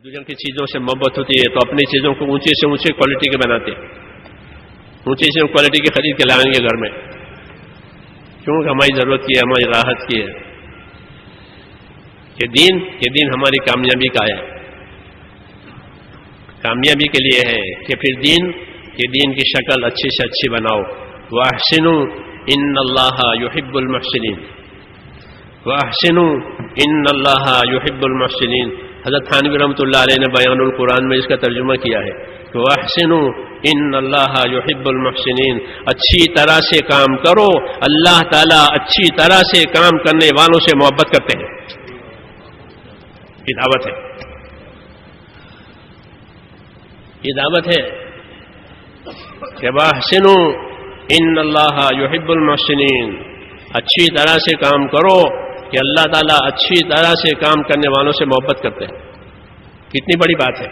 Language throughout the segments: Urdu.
دنیا کی چیزوں سے محبت ہوتی ہے تو اپنی چیزوں کو اونچی سے اونچی کوالٹی کے بناتے ہیں، اونچی سے کوالٹی کی خرید کے لائیں گے گھر میں، کیونکہ ہماری ضرورت کی ہے، ہماری راحت کی ہے. یہ دین ہماری کامیابی کا ہے، کامیابی کے لیے ہے کہ پھر دین کی شکل اچھی سے اچھی بناؤ. وَأَحْسِنُوا إِنَّ اللَّهَ يُحِبُّ الْمُحْسِنِينَ، وَأَحْسِنُوا إِنَّ اللَّهَ يُحِبُّ الْمُحْسِنِينَ. حضرت تھانوی رحمۃ اللہ علیہ نے بیان القرآن میں اس کا ترجمہ کیا ہے کہ وَأَحْسِنُوا إِنَّ اللَّهَ يُحِبُّ الْمُحْسِنِينَ. اچھی طرح سے کام کرو، اللہ تعالیٰ اچھی طرح سے کام کرنے والوں سے محبت کرتے ہیں. یہ دعوت ہے، یہ دعوت ہے کہ وَأَحْسِنُوا إِنَّ اللَّهَ يُحِبُّ الْمُحْسِنِينَ. اچھی طرح سے کام کرو کہ اللہ تعالیٰ اچھی طرح سے کام کرنے والوں سے محبت کرتے ہیں. کتنی بڑی بات ہے،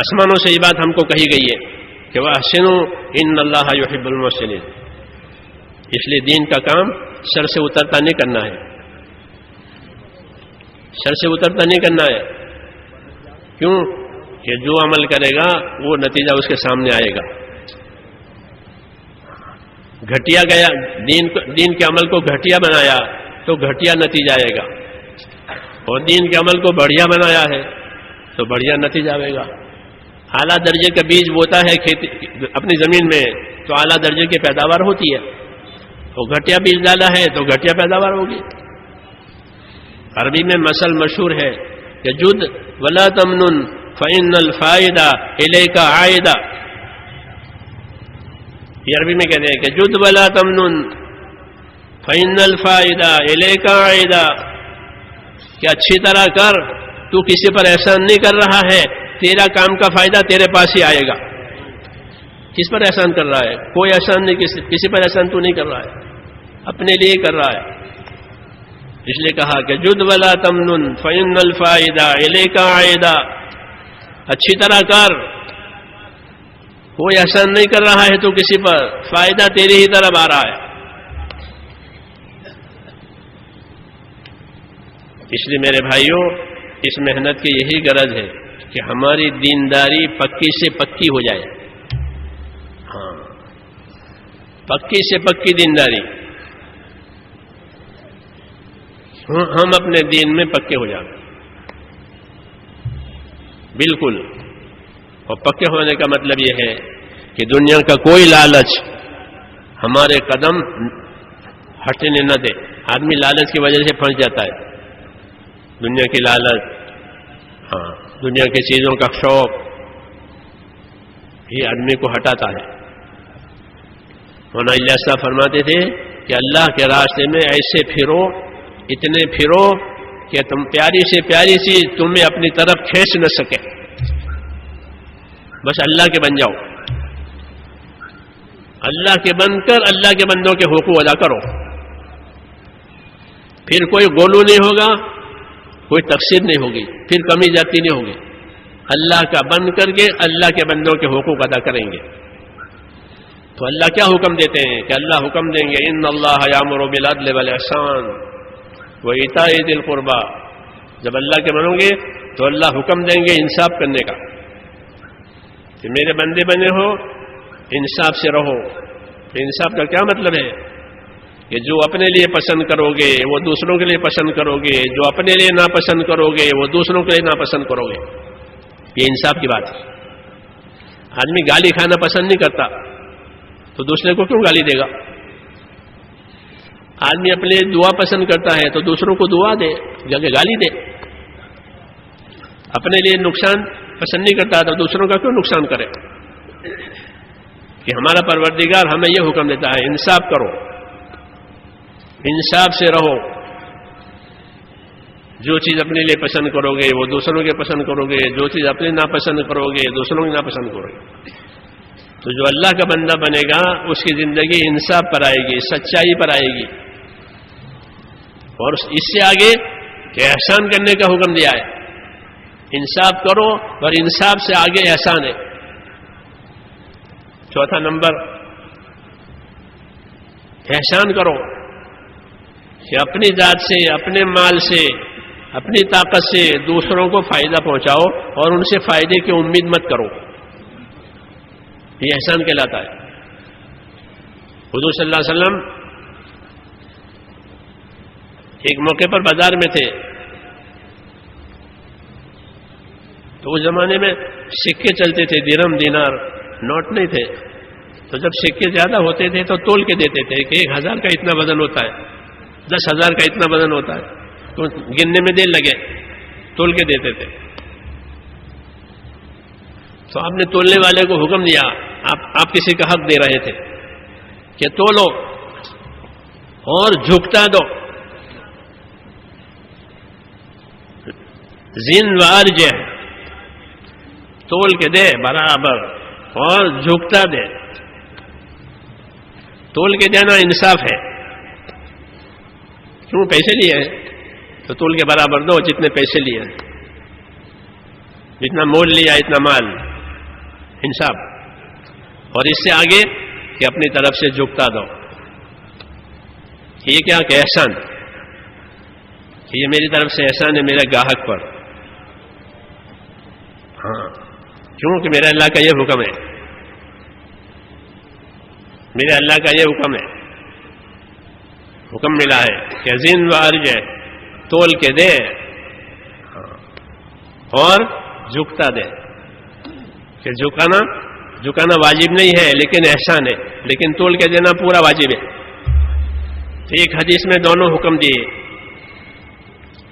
آسمانوں سے یہ بات ہم کو کہی گئی ہے کہ وَأَحْسِنُوا إِنَّ اللَّهَ يُحِبُّ الْمُحْسِنِينَ. اس لیے دین کا کام سر سے اترتا نہیں کرنا ہے، سر سے اترتا نہیں کرنا ہے. کیوں کہ جو عمل کرے گا وہ نتیجہ اس کے سامنے آئے گا. گھٹیا گیا دین کے عمل کو گھٹیا بنایا تو گھٹیا نتیجہ آئے گا، اور دین کے عمل کو بڑھیا بنایا ہے تو بڑھیا نتیجہ آئے گا. اعلیٰ درجے کا بیج بوتا ہے کھیتی اپنی زمین میں تو اعلیٰ درجے کی پیداوار ہوتی ہے، تو گھٹیا بیج ڈالا ہے تو گھٹیا پیداوار ہوگی. عربی میں مثل مشہور ہے کہ جد ولا تمنن فإن الفائدہ الیک عائدہ. یہ عربی میں کہتے ہیں کہ جد ولا تمنن فإن الفائدہ الیک عائدہ، کہ اچھی طرح کر، تو کسی پر احسان نہیں کر رہا ہے، تیرا کام کا فائدہ تیرے پاس ہی آئے گا. کس پر احسان کر رہا ہے؟ کوئی احسان نہیں، کسی پر احسان تو نہیں کر رہا ہے، اپنے لیے کر رہا ہے. اس لیے کہا کہ جد ولا تمنن فإن الفائدہ الیک عائدہ. اچھی طرح کر، کوئی احسان نہیں کر رہا ہے تو کسی پر، فائدہ تیری ہی طرف آ رہا ہے. اس لیے میرے بھائیوں، اس محنت کی یہی غرض ہے کہ ہماری دینداری پکی سے پکی ہو جائے. ہاں، پکی سے پکی دینداری، ہم اپنے دین میں پکے ہو جائیں بالکل. اور پکے ہونے کا مطلب یہ ہے کہ دنیا کا کوئی لالچ ہمارے قدم ہٹنے نہ دے. آدمی لالچ کی وجہ سے پھنس جاتا ہے، دنیا کی لالچ، ہاں، دنیا کی چیزوں کا شوق، یہ آدمی کو ہٹاتا ہے. مولانا الیاس صاحب فرماتے تھے کہ اللہ کے راستے میں ایسے پھرو، اتنے پھرو کہ تم پیاری سے پیاری چیز تمہیں اپنی طرف کھینچ نہ سکے. بس اللہ کے بن جاؤ، اللہ کے بن کر اللہ کے بندوں کے حقوق ادا کرو. پھر کوئی گولو نہیں ہوگا، کوئی تقصیر نہیں ہوگی، پھر کمی جاتی نہیں ہوگی. اللہ کا بن کر کے اللہ کے بندوں کے حقوق ادا کریں گے. تو اللہ کیا حکم دیتے ہیں کہ اللہ حکم دیں گے ان اللہ یامر بالعدل والاحسان وایتاء ذی القربی. جب اللہ کے بنو گے تو اللہ حکم دیں گے انصاف کرنے کا کہ میرے بندے بنے ہو، انصاف سے رہو. انصاف کا کیا مطلب ہے کہ جو اپنے لیے پسند کرو گے وہ دوسروں کے لیے پسند کرو گے، جو اپنے لیے ناپسند کرو گے وہ دوسروں کے لیے ناپسند کرو گے. یہ انصاف کی بات ہے. آدمی گالی کھانا پسند نہیں کرتا تو دوسرے کو کیوں گالی دے گا؟ آدمی اپنے لیے دعا پسند کرتا ہے تو دوسروں کو دعا دے، جگہ گالی دے. اپنے لیے نقصان پسند نہیں کرتا تو دوسروں کا کیوں نقصان کرے؟ کہ ہمارا پروردگار ہمیں یہ حکم دیتا ہے انصاف کرو، انصاف سے رہو. جو چیز اپنے لیے پسند کرو گے وہ دوسروں کے پسند کرو گے، جو چیز اپنے ناپسند کرو گے دوسروں کی ناپسند کرو گے. تو جو اللہ کا بندہ بنے گا اس کی زندگی انصاف پر آئے گی، سچائی پر آئے گی. اور اس سے آگے کہ احسان کرنے کا حکم دیا ہے، انصاف کرو، اور انصاف سے آگے احسان ہے. چوتھا نمبر احسان کرو کہ اپنی ذات سے، اپنے مال سے اپنی طاقت سے دوسروں کو فائدہ پہنچاؤ اور ان سے فائدے کی امید مت کرو، یہ احسان کہلاتا ہے۔ حضور صلی اللہ علیہ وسلم ایک موقع پر بازار میں تھے، تو اس زمانے میں سکے چلتے تھے، درہم دینار، نوٹ نہیں تھے، تو جب سکے زیادہ ہوتے تھے تو تول کے دیتے تھے کہ 1000 کا اتنا وزن ہوتا ہے، 10,000 کا اتنا وزن ہوتا ہے، تو گننے میں دیر لگے، تول کے دیتے تھے۔ تو آپ نے تولنے والے کو حکم دیا، آپ کسی کا حق دے رہے تھے کہ تولو اور جھکتا دو، زین و ارج، تول کے دے برابر اور جھکتا دے۔ تول کے دینا انصاف ہے، کیوں؟ پیسے لیے ہیں تو تول کے برابر دو جتنے پیسے لیے ہیں، جتنا مول لیا اتنا مال، انصاف۔ اور اس سے آگے کہ اپنی طرف سے جھکتا دو، یہ کیا کہ احسان، کہ یہ میری طرف سے احسان ہے میرے گاہک پر، ہاں، کیونکہ میرے اللہ کا یہ حکم ہے، میرے اللہ کا یہ حکم ہے، حکم ملا ہے کہ زین و ارج، تول کے دے اور جھکتا دے، کہ جھکانا واجب نہیں ہے لیکن احسان ہے، لیکن تول کے دینا پورا واجب ہے۔ تو ایک حدیث میں دونوں حکم دیے،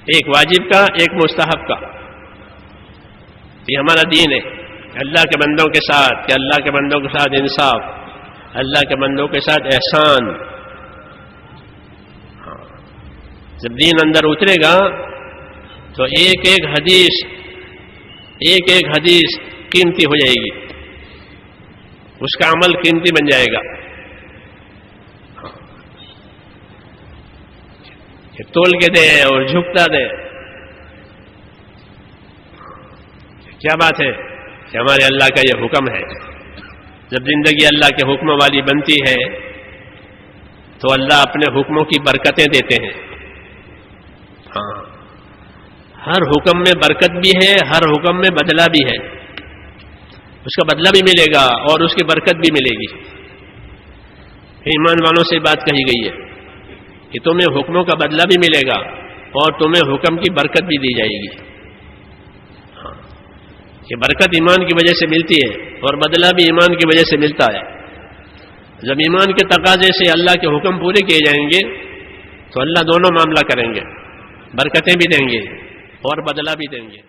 ایک واجب کا ایک مستحب کا۔ یہ ہمارا دین ہے، اللہ کے بندوں کے ساتھ، کہ اللہ کے بندوں کے ساتھ انصاف، اللہ کے بندوں کے ساتھ احسان۔ جب دین اندر اترے گا تو ایک ایک حدیث قیمتی ہو جائے گی، اس کا عمل قیمتی بن جائے گا۔ کہ تول کے دے اور جھکتا دے، کیا بات ہے کہ ہمارے اللہ کا یہ حکم ہے۔ جب زندگی اللہ کے حکم والی بنتی ہے تو اللہ اپنے حکموں کی برکتیں دیتے ہیں۔ ہاں، ہر حکم میں برکت بھی ہے، ہر حکم میں بدلہ بھی ہے، اس کا بدلہ بھی ملے گا اور اس کی برکت بھی ملے گی۔ ایمان والوں سے بات کہی گئی ہے کہ تمہیں حکموں کا بدلہ بھی ملے گا اور تمہیں حکم کی برکت بھی دی جائے گی۔ ہاں، کہ برکت ایمان کی وجہ سے ملتی ہے اور بدلہ بھی ایمان کی وجہ سے ملتا ہے۔ جب ایمان کے تقاضے سے اللہ کے حکم پورے کیے جائیں گے تو اللہ دونوں معاملہ کریں گے، برکتیں بھی دیں گے اور بدلہ بھی دیں گے۔